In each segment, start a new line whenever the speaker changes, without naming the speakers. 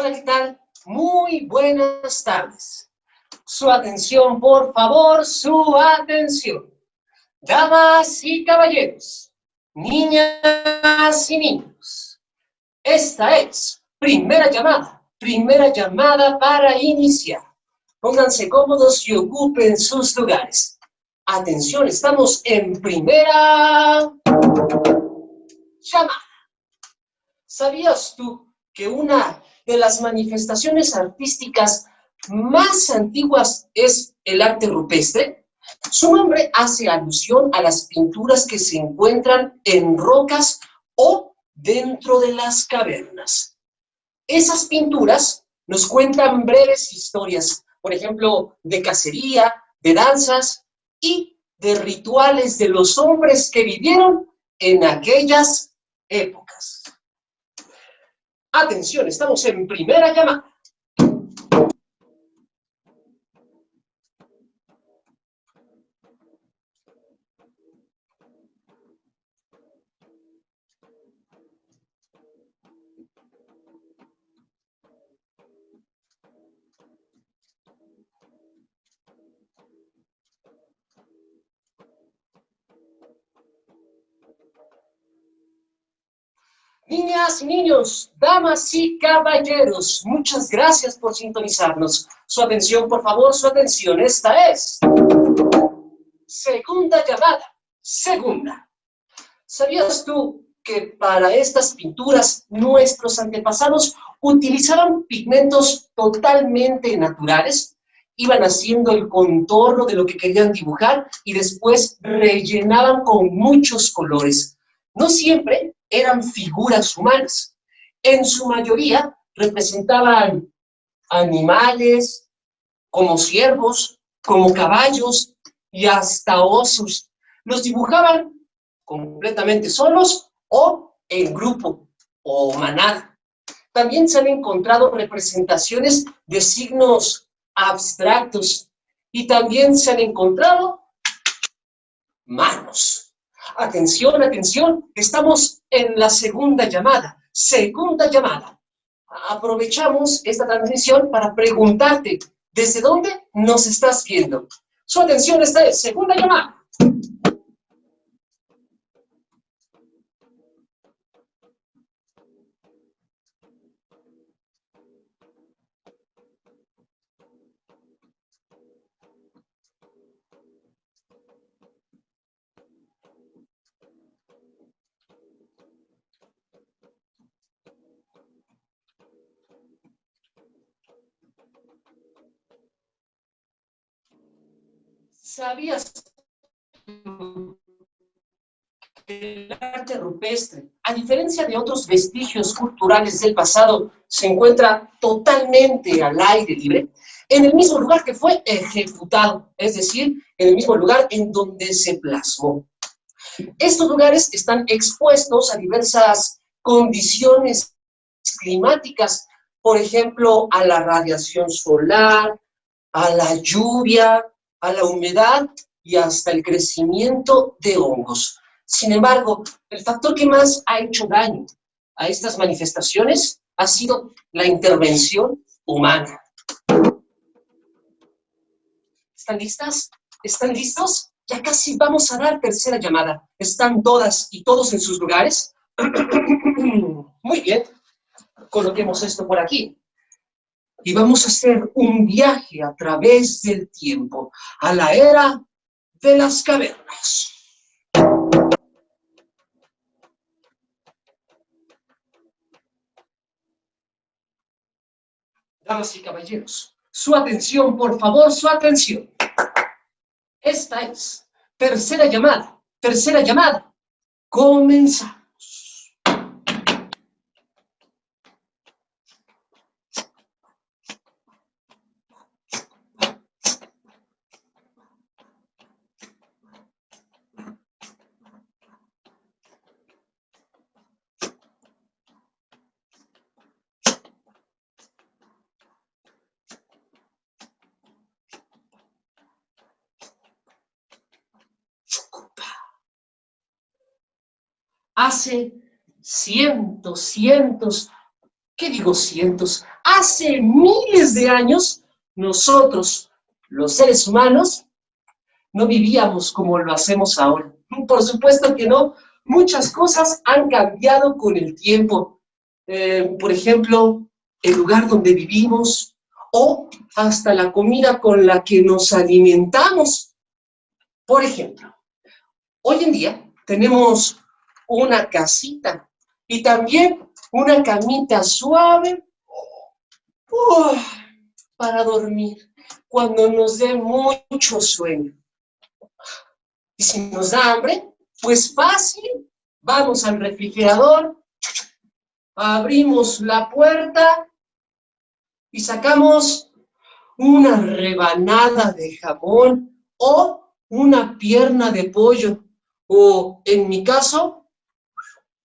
Hola, ¿qué tal? Muy buenas tardes. Su atención, por favor, su atención. Damas y caballeros, niñas y niños. Esta es primera llamada para iniciar. Pónganse cómodos y ocupen sus lugares. Atención, estamos en primera llamada. ¿Sabías tú que una de las manifestaciones artísticas más antiguas es el arte rupestre? Su nombre hace alusión a las pinturas que se encuentran en rocas o dentro de las cavernas. Esas pinturas nos cuentan breves historias, por ejemplo, de cacería, de danzas y de rituales de los hombres que vivieron en aquellas épocas. Atención, estamos en primera llamada. Niñas y niños, damas y caballeros, muchas gracias por sintonizarnos. Su atención, por favor, su atención. Esta es segunda llamada. Segunda. ¿Sabías tú que para estas pinturas nuestros antepasados utilizaban pigmentos totalmente naturales? Iban haciendo el contorno de lo que querían dibujar y después rellenaban con muchos colores. No siempre eran figuras humanas. En su mayoría representaban animales como ciervos, como caballos y hasta osos. Los dibujaban completamente solos o en grupo o manada. También se han encontrado representaciones de signos abstractos y también se han encontrado manos. Atención, atención, estamos en la segunda llamada. Segunda llamada. Aprovechamos esta transmisión para preguntarte, ¿desde dónde nos estás viendo? Su atención, esta es segunda llamada. ¿Sabías que el arte rupestre, a diferencia de otros vestigios culturales del pasado, se encuentra totalmente al aire libre, en el mismo lugar que fue ejecutado, es decir, en el mismo lugar en donde se plasmó? Estos lugares están expuestos a diversas condiciones climáticas, por ejemplo, a la radiación solar, a la lluvia, a la humedad y hasta el crecimiento de hongos. Sin embargo, el factor que más ha hecho daño a estas manifestaciones ha sido la intervención humana. ¿Están listas? ¿Están listos? Ya casi vamos a dar tercera llamada. ¿Están todas y todos en sus lugares? Muy bien. Coloquemos esto por aquí. Y vamos a hacer un viaje a través del tiempo, a la era de las cavernas. Damas y caballeros, su atención, por favor, su atención. Esta es tercera llamada, tercera llamada. Comenzamos. Hace cientos ¿Qué digo cientos? Hace miles de años, nosotros, los seres humanos, no vivíamos como lo hacemos ahora. Por supuesto que no. Muchas cosas han cambiado con el tiempo. Por ejemplo, el lugar donde vivimos o hasta la comida con la que nos alimentamos. Por ejemplo, hoy en día tenemos una casita y también una camita suave para dormir cuando nos dé mucho sueño. Y si nos da hambre, pues fácil, vamos al refrigerador, abrimos la puerta y sacamos una rebanada de jamón o una pierna de pollo, o en mi caso,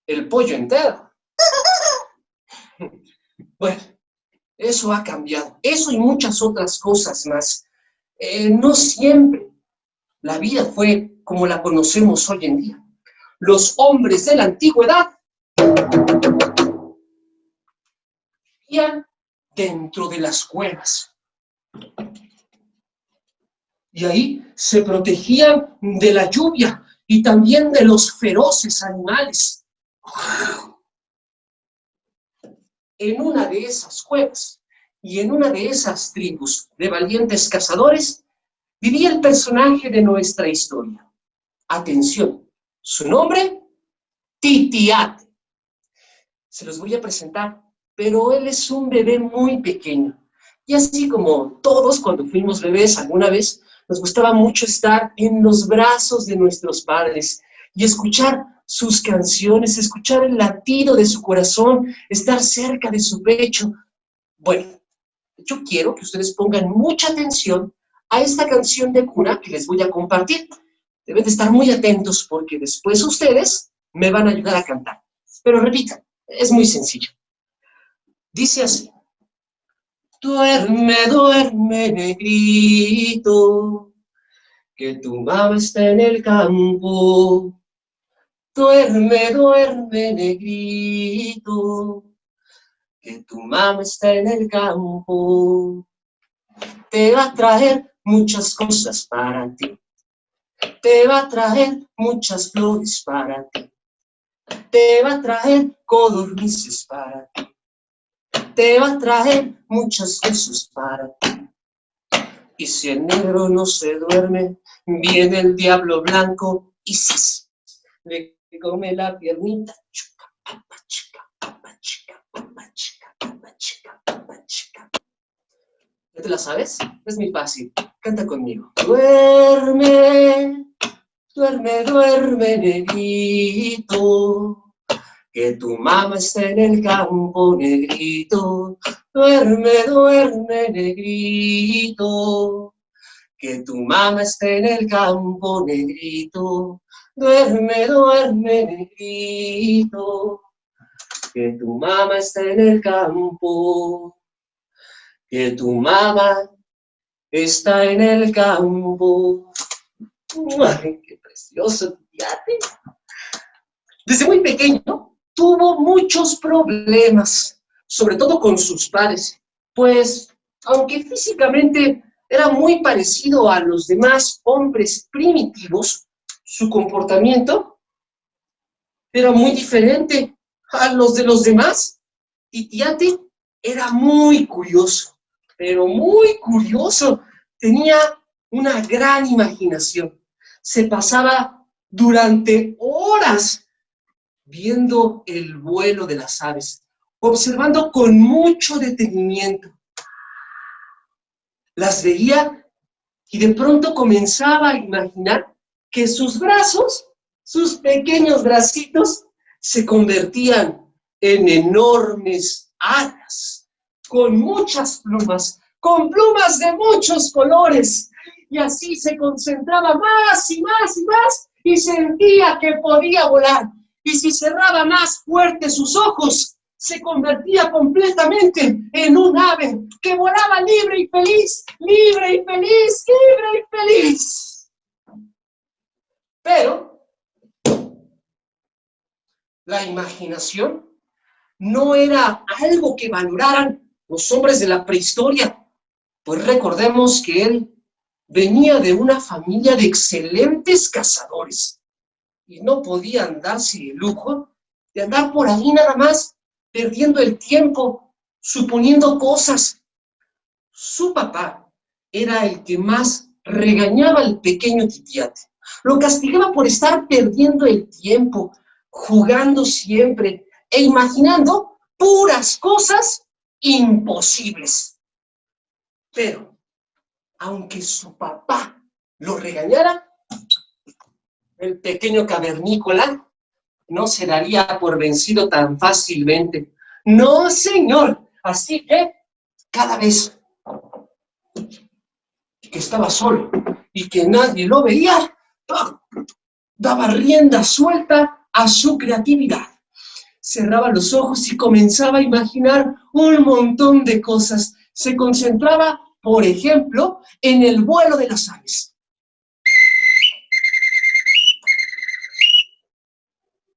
el pollo entero. Bueno, eso ha cambiado, eso y muchas otras cosas más. No siempre la vida fue como la conocemos hoy en día. Los hombres de la antigüedad vivían dentro de las cuevas. Y ahí se protegían de la lluvia y también de los feroces animales. En una de esas cuevas y en una de esas tribus de valientes cazadores vivía el personaje de nuestra historia. Atención, su nombre, Titiate. Se los voy a presentar, pero él es un bebé muy pequeño. Y así como todos cuando fuimos bebés alguna vez, nos gustaba mucho estar en los brazos de nuestros padres y escuchar sus canciones, escuchar el latido de su corazón, estar cerca de su pecho. Bueno, yo quiero que ustedes pongan mucha atención a esta canción de cuna que les voy a compartir. Deben de estar muy atentos porque después ustedes me van a ayudar a cantar. Pero repitan, es muy sencillo. Dice así: duerme, duerme, negrito, que tu mamá está en el campo. Duerme, duerme, negrito, que tu mamá está en el campo. Te va a traer muchas cosas para ti. Te va a traer muchas flores para ti. Te va a traer codornices para ti. Te va a traer muchas cosas para ti. Y si el negro no se duerme, viene el diablo blanco y ¡zas! Le come la piernita. Chuca, papa, chica, papa, chica, papa, chica, papa, chica, papa, chica. ¿Ya te la sabes? Es muy fácil. Canta conmigo. Duerme, duerme, duerme, negrito, que tu mamá está en el campo, negrito. Duerme, duerme, negrito, que tu mamá está en el campo, negrito. Duerme, duerme, negrito, que tu mamá está en el campo, que tu mamá está en el campo. ¡Ay, qué precioso! Fíjate. Desde muy pequeño tuvo muchos problemas, sobre todo con sus padres, pues aunque físicamente era muy parecido a los demás hombres primitivos, su comportamiento era muy diferente a los de los demás. Titiate era muy curioso, pero muy curioso. Tenía una gran imaginación. Se pasaba durante horas viendo el vuelo de las aves, observando con mucho detenimiento. Las veía y de pronto comenzaba a imaginar que sus brazos, sus pequeños bracitos, se convertían en enormes alas, con muchas plumas, con plumas de muchos colores, y así se concentraba más y más y más, y sentía que podía volar. Y si cerraba más fuerte sus ojos, se convertía completamente en un ave que volaba libre y feliz, libre y feliz, libre y feliz. Pero la imaginación no era algo que valoraran los hombres de la prehistoria, pues recordemos que él venía de una familia de excelentes cazadores y no podían darse el lujo de andar por ahí nada más perdiendo el tiempo, suponiendo cosas. Su papá era el que más regañaba al pequeño Titiate. Lo castigaba por estar perdiendo el tiempo, jugando siempre e imaginando puras cosas imposibles. Pero, aunque su papá lo regañara, el pequeño cavernícola no se daría por vencido tan fácilmente. No, señor. Así que, cada vez que estaba solo y que nadie lo veía, daba rienda suelta a su creatividad. Cerraba los ojos y comenzaba a imaginar un montón de cosas. Se concentraba, por ejemplo, en el vuelo de las aves.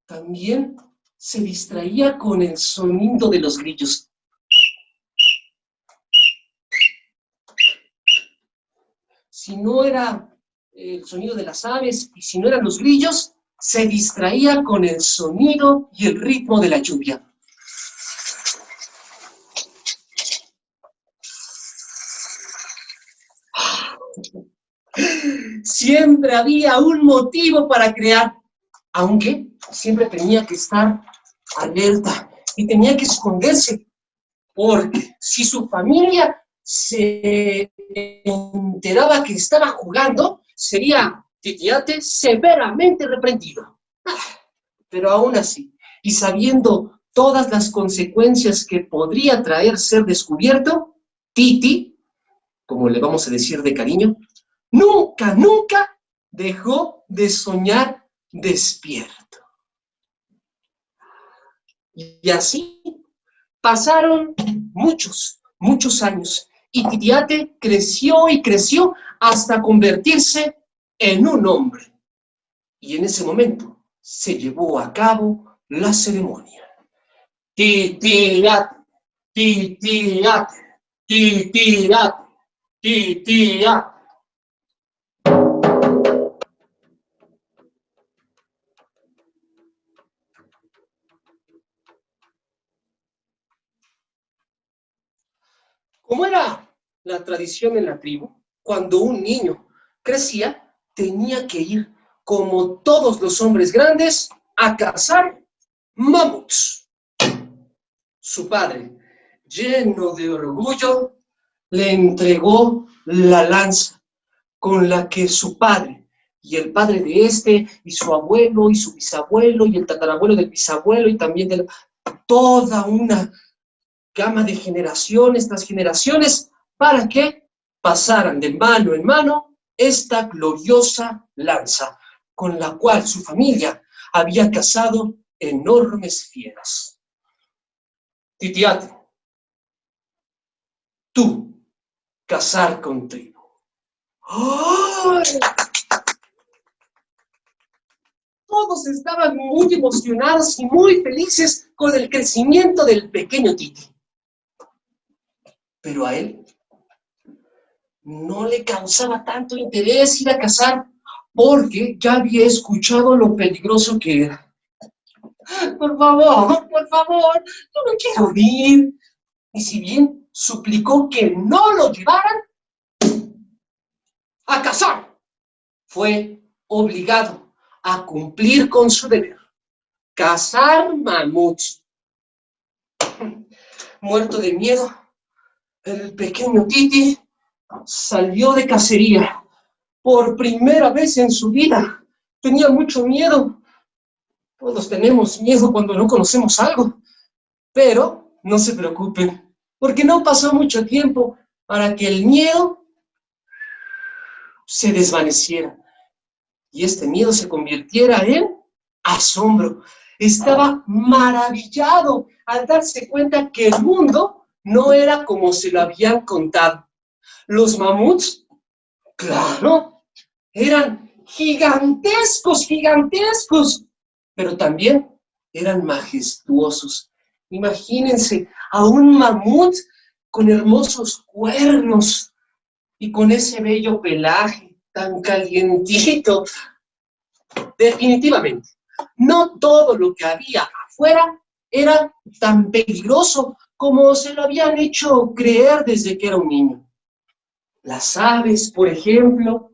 También se distraía con el sonido de los grillos. Si no era el sonido de las aves y si no eran los grillos, se distraía con el sonido y el ritmo de la lluvia. Siempre había un motivo para crear, aunque siempre tenía que estar alerta y tenía que esconderse, porque si su familia se enteraba que estaba jugando, sería Titiate severamente reprendido. Pero aún así, y sabiendo todas las consecuencias que podría traer ser descubierto, Titi, como le vamos a decir de cariño, nunca dejó de soñar despierto. Y así pasaron muchos años, y Titiate creció y creció hasta convertirse en un hombre. Y en ese momento se llevó a cabo la ceremonia. Titiate, Titiate, Titiate, Titiate. Como era la tradición en la tribu, cuando un niño crecía, tenía que ir, como todos los hombres grandes, a cazar mamuts. Su padre, lleno de orgullo, le entregó la lanza con la que su padre y el padre de este, y su abuelo, y su bisabuelo, y el tatarabuelo del bisabuelo, y también de toda una gama de generaciones tras generaciones, para que pasaran de mano en mano esta gloriosa lanza, con la cual su familia había cazado enormes fieras. Titiate, tú, cazar contigo. ¡Ay! Todos estaban muy emocionados y muy felices con el crecimiento del pequeño Titi. Pero a él no le causaba tanto interés ir a cazar, porque ya había escuchado lo peligroso que era. Por favor, yo no quiero ir. Y si bien suplicó que no lo llevaran a cazar, fue obligado a cumplir con su deber: cazar mamuts. Muerto de miedo, el pequeño Titi salió de cacería por primera vez en su vida. Tenía mucho miedo. Todos tenemos miedo cuando no conocemos algo. Pero no se preocupen, porque no pasó mucho tiempo para que el miedo se desvaneciera y este miedo se convirtiera en asombro. Estaba maravillado al darse cuenta que el mundo no era como se lo habían contado. Los mamuts, claro, eran gigantescos, pero también eran majestuosos Imagínense a un mamut con hermosos cuernos y con ese bello pelaje tan calientito. Definitivamente, no todo lo que había afuera era tan peligroso como se lo habían hecho creer desde que era un niño. Las aves, por ejemplo,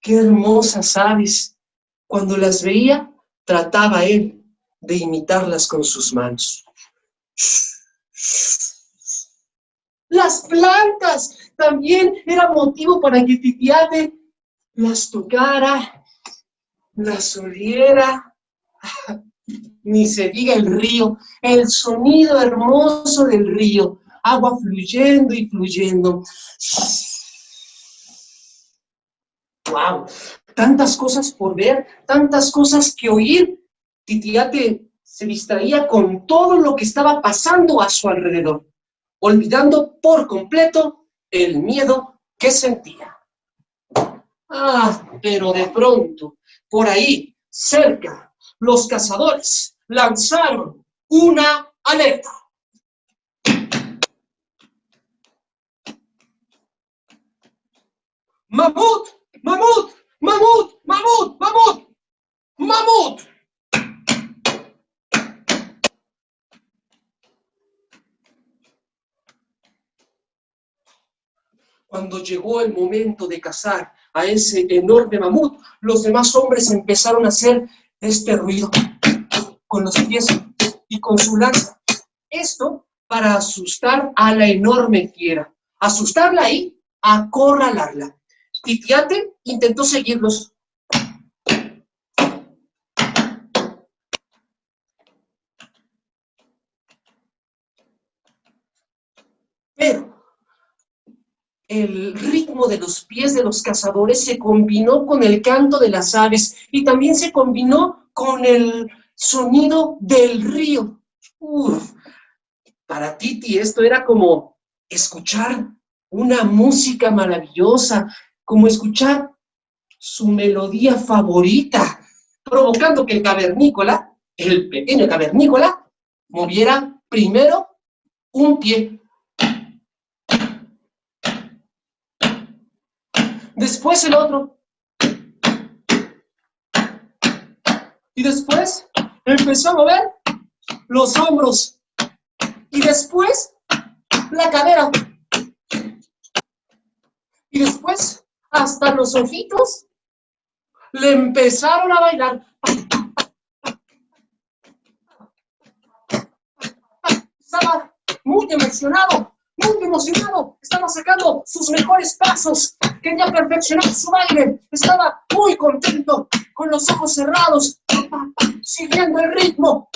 qué hermosas aves. Cuando las veía, trataba él de imitarlas con sus manos. Las plantas también era motivo para que Titiate las tocara, las oliera. Ni se diga el río, el sonido hermoso del río, agua fluyendo y fluyendo. ¡Wow! Tantas cosas por ver, tantas cosas que oír. Titiate se distraía con todo lo que estaba pasando a su alrededor, olvidando por completo el miedo que sentía. Pero de pronto, por ahí, cerca, los cazadores lanzaron una alerta. ¡Mamut! ¡Mamut! ¡Mamut! ¡Mamut! ¡Mamut! ¡Mamut! Cuando llegó el momento de cazar a ese enorme mamut, los demás hombres empezaron a hacer este ruido con los pies y con su lanza. Esto para asustar a la enorme fiera, asustarla y acorralarla. Titiate intentó seguirlos. Pero el ritmo de los pies de los cazadores se combinó con el canto de las aves y también se combinó con el sonido del río. Uf, para Titi esto era como escuchar una música maravillosa, como escuchar su melodía favorita, provocando que el pequeño cavernícola, moviera primero un pie, después el otro, y después empezó a mover los hombros, y después la cadera, y después hasta los ojitos le empezaron a bailar. Estaba muy emocionado, estaba sacando sus mejores pasos, quería perfeccionar su baile, estaba muy contento, con los ojos cerrados, siguiendo el ritmo.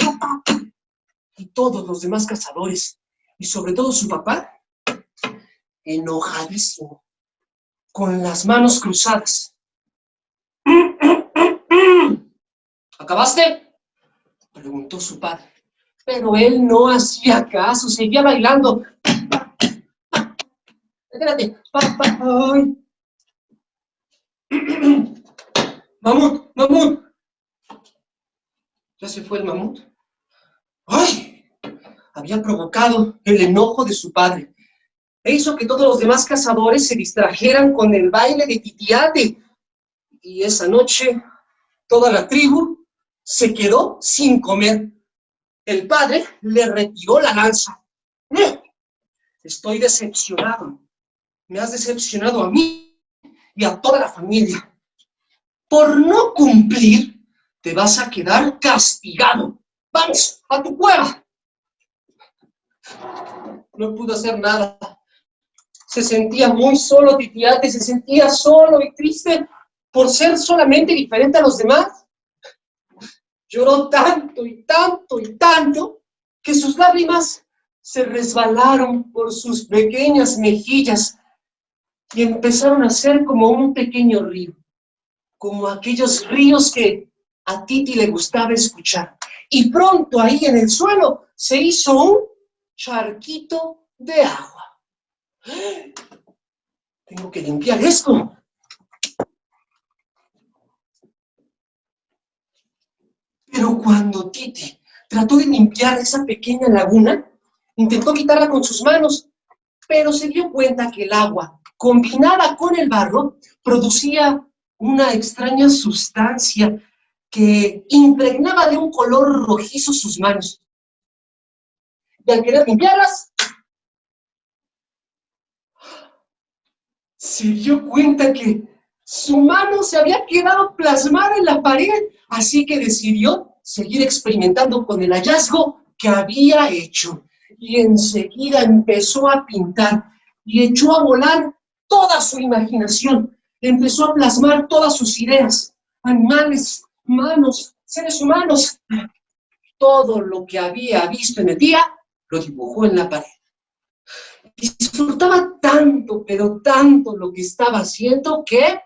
Y todos los demás cazadores, y sobre todo su papá, enojadísimo, con las manos cruzadas. ¿Acabaste?, preguntó su padre. Pero él no hacía caso, seguía bailando. Espérate, ay. Mamut. ¿Ya se fue el mamut? ¡Ay! Había provocado el enojo de su padre e hizo que todos los demás cazadores se distrajeran con el baile de Titiate. Y esa noche, toda la tribu se quedó sin comer. El padre le retiró la lanza. Estoy decepcionado. Me has decepcionado a mí y a toda la familia. Por no cumplir, te vas a quedar castigado. ¡Vamos a tu cueva! No pudo hacer nada. Se sentía muy solo, Titiate, se sentía solo y triste por ser solamente diferente a los demás. Lloró tanto y tanto y tanto que sus lágrimas se resbalaron por sus pequeñas mejillas y empezaron a ser como un pequeño río, como aquellos ríos que a Titi le gustaba escuchar. Y pronto ahí en el suelo se hizo un charquito de agua. Tengo que limpiar esto. Pero cuando Titi Trató de limpiar esa pequeña laguna, intentó quitarla con sus manos, pero se dio cuenta que el agua, combinada con el barro, producía una extraña sustancia que impregnaba de un color rojizo sus manos. Y al querer limpiarlas, se dio cuenta que su mano se había quedado plasmada en la pared, así que decidió seguir experimentando con el hallazgo que había hecho. Y enseguida empezó a pintar y echó a volar toda su imaginación. Empezó a plasmar todas sus ideas, animales, manos, seres humanos. Todo lo que había visto en el día lo dibujó en la pared. Disfrutaba tanto, pero tanto lo que estaba haciendo que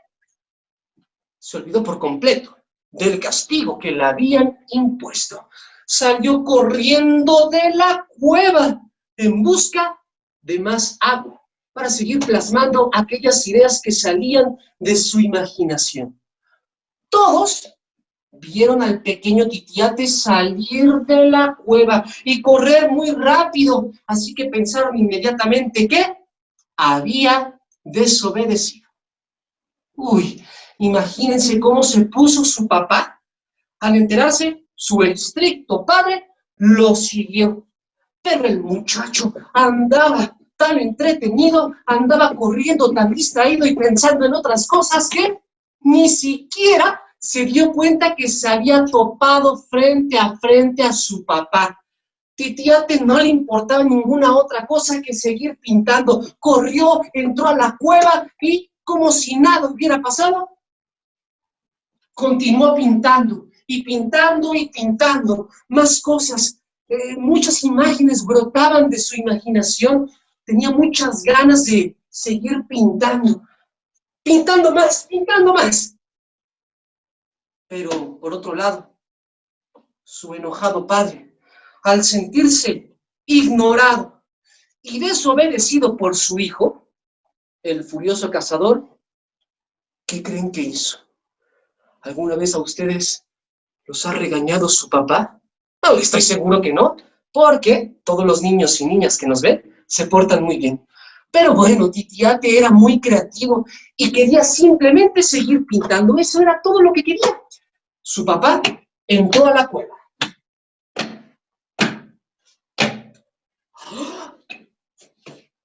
se olvidó por completo del castigo que le habían impuesto. Salió corriendo de la cueva en busca de más agua para seguir plasmando aquellas ideas que salían de su imaginación. Todos vieron al pequeño Titiate salir de la cueva y correr muy rápido, así que pensaron inmediatamente que había desobedecido. Uy, imagínense cómo se puso su papá. Al enterarse, su estricto padre lo siguió. Pero el muchacho andaba tan entretenido, andaba corriendo tan distraído y pensando en otras cosas que ni siquiera se dio cuenta que se había topado frente a su papá. Titiate no le importaba ninguna otra cosa que seguir pintando. Corrió, entró a la cueva y, como si nada hubiera pasado, continuó pintando y pintando y pintando más cosas. Muchas imágenes brotaban de su imaginación. Tenía muchas ganas de seguir pintando, pintando más, pintando más. Pero, por otro lado, su enojado padre, al sentirse ignorado y desobedecido por su hijo, el furioso cazador, ¿qué creen que hizo? ¿Alguna vez a ustedes los ha regañado su papá? No, estoy seguro que no, porque todos los niños y niñas que nos ven se portan muy bien. Pero bueno, Titiate era muy creativo y quería simplemente seguir pintando. Eso era todo lo que quería. Su papá entró a la cueva.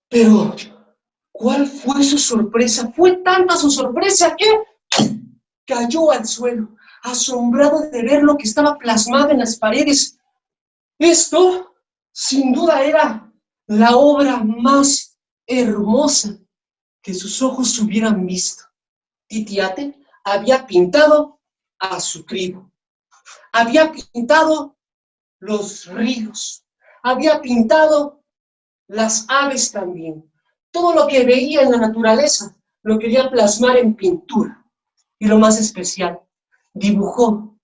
Pero, ¿cuál fue su sorpresa? Fue tanta su sorpresa que cayó al suelo, asombrado de ver lo que estaba plasmado en las paredes. Esto, sin duda, era la obra más hermosa que sus ojos hubieran visto. Titiate había pintado a su tribu, había pintado los ríos, había pintado las aves también. Todo lo que veía en la naturaleza lo quería plasmar en pintura. Y lo más especial, dibujó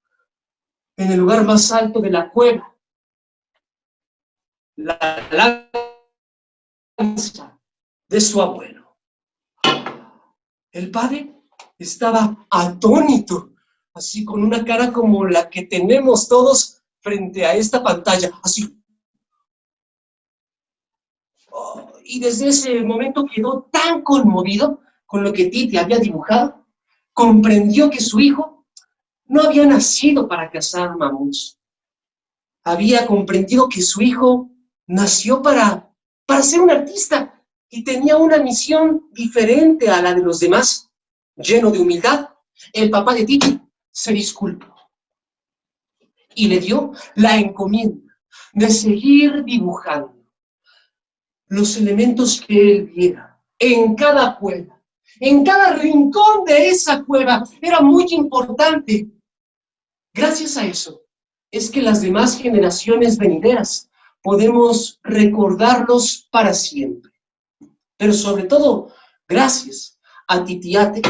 en el lugar más alto de la cueva la lanza de su abuelo. El padre estaba atónito, así con una cara como la que tenemos todos frente a esta pantalla, así. Y desde ese momento quedó tan conmovido con lo que Titi había dibujado, comprendió que su hijo no había nacido para cazar mamuts. Había comprendido que su hijo nació para ser un artista y tenía una misión diferente a la de los demás. Lleno de humildad, el papá de Titi se disculpó y le dio la encomienda de seguir dibujando los elementos que él viera en cada cueva, en cada rincón de esa cueva. Era muy importante. Gracias a eso es que las demás generaciones venideras podemos recordarlos para siempre. Pero sobre todo, gracias a Titiate,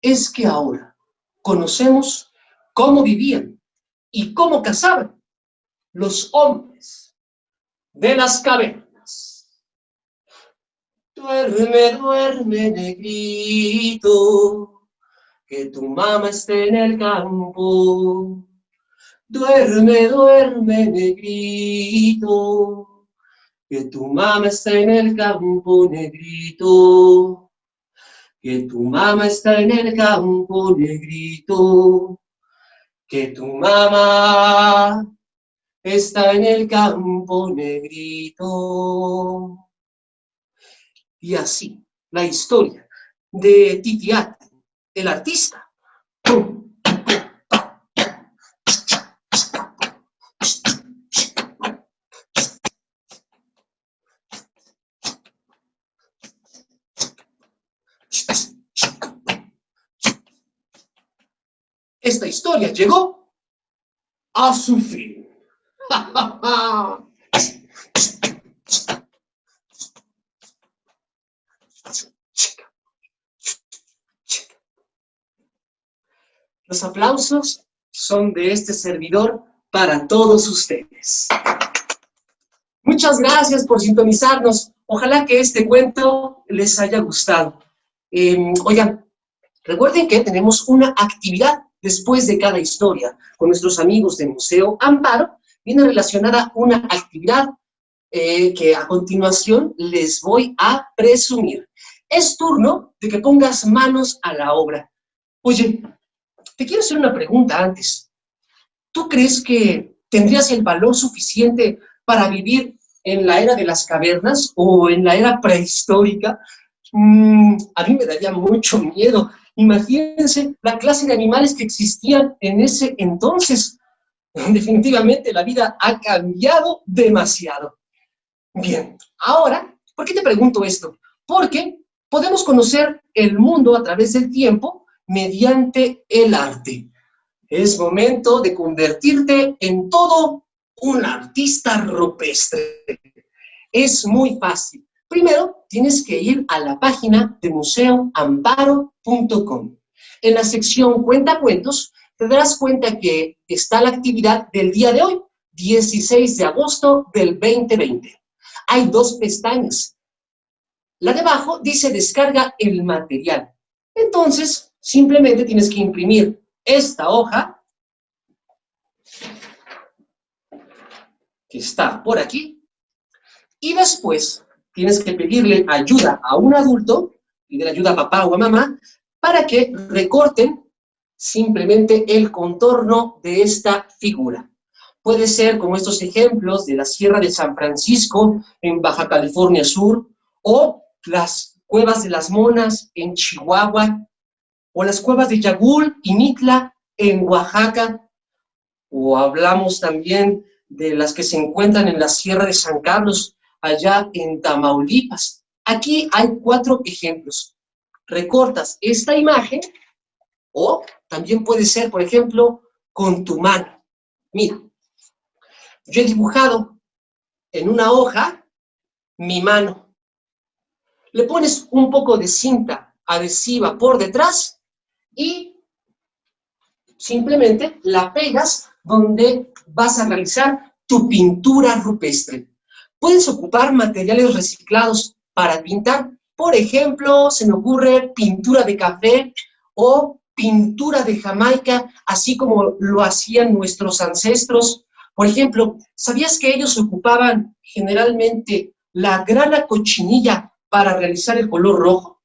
es que ahora conocemos cómo vivían y cómo cazaban los hombres de las cavernas. Duerme, duerme, negrito, que tu mamá esté en el campo. Duerme, duerme, negrito, que tu mamá está en el campo, negrito, que tu mamá está en el campo, negrito, que tu mamá está en el campo, negrito. Y así, la historia de Titiata, el artista. Esta historia llegó a su fin. Los aplausos son de este servidor para todos ustedes. Muchas gracias por sintonizarnos. Ojalá que este cuento les haya gustado. Oigan, recuerden que tenemos una actividad después de cada historia con nuestros amigos del Museo Amparo. Viene relacionada una actividad que a continuación les voy a presumir. Es turno de que pongas manos a la obra. Oye, te quiero hacer una pregunta antes. ¿Tú crees que tendrías el valor suficiente para vivir en la era de las cavernas o en la era prehistórica? A mí me daría mucho miedo. Imagínense la clase de animales que existían en ese entonces. Definitivamente la vida ha cambiado demasiado. Bien, ahora, ¿por qué te pregunto esto? Porque podemos conocer el mundo a través del tiempo mediante el arte. Es momento de convertirte en todo un artista rupestre. Es muy fácil. Primero, tienes que ir a la página de museoamparo.com. En la sección Cuentacuentos, te darás cuenta que está la actividad del día de hoy, 16 de agosto del 2020. Hay dos pestañas. La de abajo dice descarga el material. Entonces, simplemente tienes que imprimir esta hoja que está por aquí y después tienes que pedirle ayuda a un adulto, pedir ayuda a papá o a mamá, para que recorten simplemente el contorno de esta figura. Puede ser como estos ejemplos de la Sierra de San Francisco en Baja California Sur, o las cuevas de las Monas en Chihuahua, o las cuevas de Yagul y Mitla en Oaxaca, o hablamos también de las que se encuentran en la Sierra de San Carlos, allá en Tamaulipas. Aquí hay 4 ejemplos. Recortas esta imagen, o también puede ser, por ejemplo, con tu mano. Mira, yo he dibujado en una hoja mi mano. Le pones un poco de cinta adhesiva por detrás y simplemente la pegas donde vas a realizar tu pintura rupestre. Puedes ocupar materiales reciclados para pintar. Por ejemplo, se me ocurre pintura de café o pintura de Jamaica, así como lo hacían nuestros ancestros. Por ejemplo, ¿sabías que ellos ocupaban generalmente la grana cochinilla para realizar el color rojo?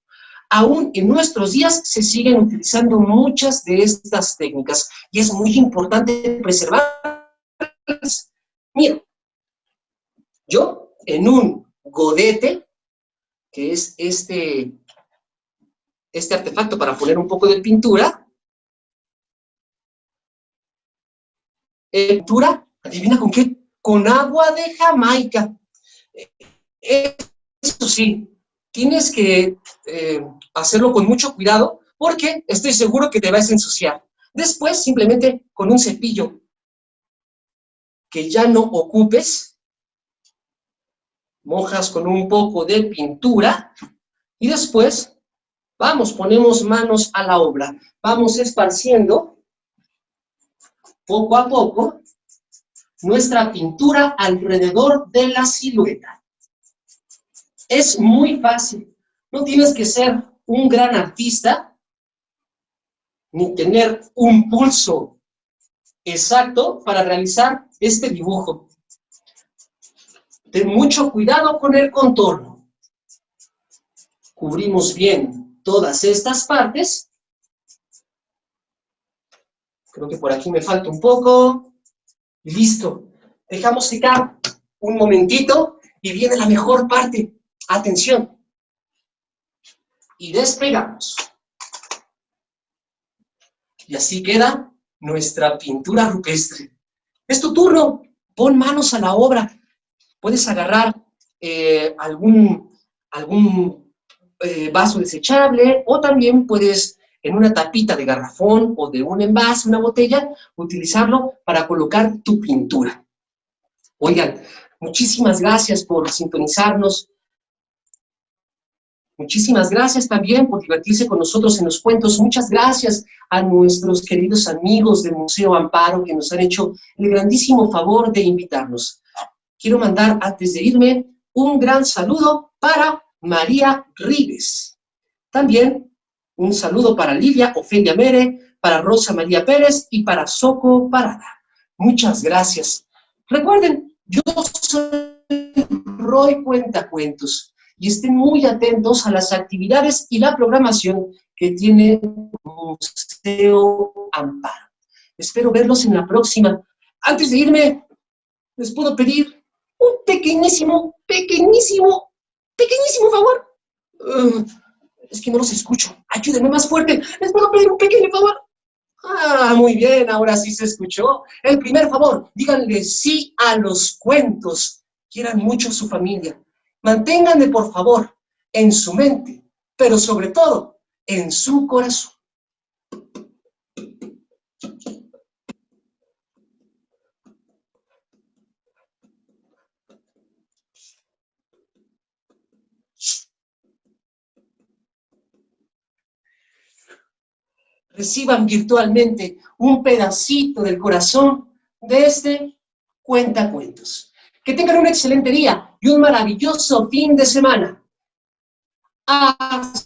Aún en nuestros días se siguen utilizando muchas de estas técnicas y es muy importante preservarlas. Mira, yo en un godete, que es este artefacto para poner un poco de pintura, adivina con qué, con agua de Jamaica. Eso sí, tienes que hacerlo con mucho cuidado porque estoy seguro que te vas a ensuciar. Después, simplemente con un cepillo que ya no ocupes, mojas con un poco de pintura y después, vamos, ponemos manos a la obra. Vamos esparciendo poco a poco nuestra pintura alrededor de la silueta. Es muy fácil. No tienes que ser un gran artista ni tener un pulso exacto para realizar este dibujo. Ten mucho cuidado con el contorno. Cubrimos bien todas estas partes. Creo que por aquí me falta un poco. Y listo. Dejamos secar un momentito y viene la mejor parte. Atención. Y despegamos. Y así queda nuestra pintura rupestre. Es tu turno. Pon manos a la obra. Puedes agarrar algún vaso desechable o también puedes en una tapita de garrafón o de un envase, una botella, utilizarlo para colocar tu pintura. Oigan, muchísimas gracias por sintonizarnos. Muchísimas gracias también por divertirse con nosotros en los cuentos. Muchas gracias a nuestros queridos amigos del Museo Amparo que nos han hecho el grandísimo favor de invitarnos. Quiero mandar, antes de irme, un gran saludo para María Rives. También un saludo para Lidia Ofelia Mere, para Rosa María Pérez y para Soco Parada. Muchas gracias. Recuerden, yo soy Roy Cuentacuentos y estén muy atentos a las actividades y la programación que tiene Museo Amparo. Espero verlos en la próxima. Antes de irme, les puedo pedir un pequeñísimo favor. Es que no los escucho. Ayúdenme más fuerte. Les puedo pedir un pequeño favor. Ah, muy bien, ahora sí se escuchó. El primer favor, díganle sí a los cuentos. Quieran mucho a su familia. Manténganme, por favor, en su mente, pero sobre todo, en su corazón. Reciban virtualmente un pedacito del corazón de este Cuentacuentos. Que tengan un excelente día y un maravilloso fin de semana. ¡Hasta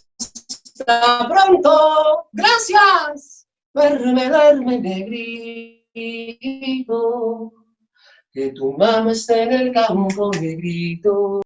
pronto! ¡Gracias! Duerme, duerme, negrito, que tu mamá está en el campo, negrito.